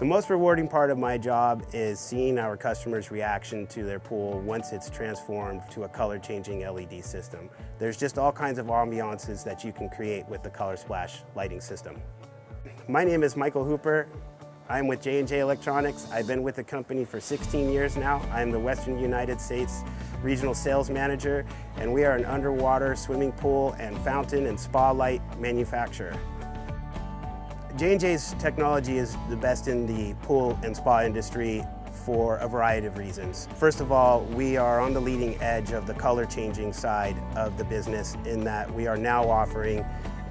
The most rewarding part of my job is seeing our customers' reaction to their pool once it's transformed to a color-changing LED system. There's just all kinds of ambiances that you can create with the Color Splash lighting system. My name is Michael Hooper. I'm with J&J Electronics. I've been with the company for 16 years now. I'm the Western United States Regional Sales Manager, and we are an underwater swimming pool and fountain and spa light manufacturer. J&J's technology is the best in the pool and spa industry for a variety of reasons. First of all, we are on the leading edge of the color changing side of the business in that we are now offering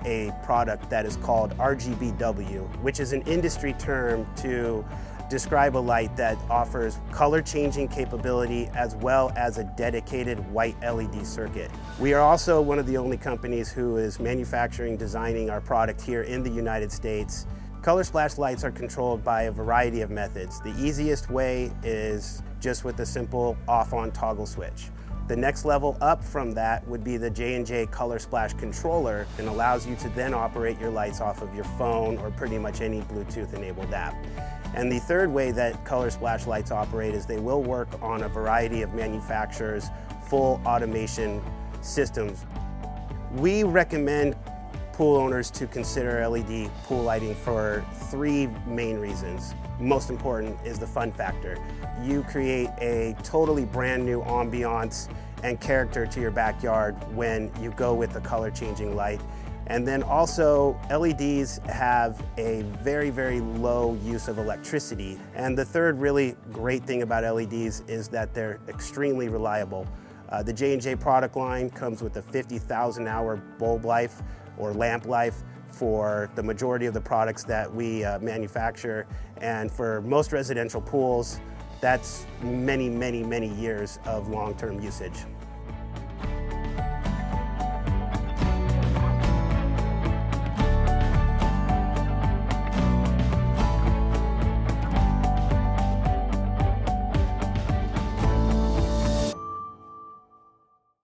a product that is called RGBW, which is an industry term to describe a light that offers color changing capability as well as a dedicated white LED circuit. We are also one of the only companies who is manufacturing, designing our product here in the United States. Color Splash lights are controlled by a variety of methods. The easiest way is just with a simple off-on toggle switch. The next level up from that would be the J&J Color Splash controller, and allows you to then operate your lights off of your phone or pretty much any Bluetooth enabled app. And the third way that Color Splash lights operate is they will work on a variety of manufacturers' full automation systems. We recommend pool owners to consider LED pool lighting for three main reasons. Most important is the fun factor. You create a totally brand new ambiance and character to your backyard when you go with the color changing light. And then also LEDs have a very, very low use of electricity. And the third really great thing about LEDs is that they're extremely reliable. The J&J product line comes with a 50,000 hour bulb life or lamp life for the majority of the products that we manufacture. And for most residential pools, that's many, many, many years of long-term usage.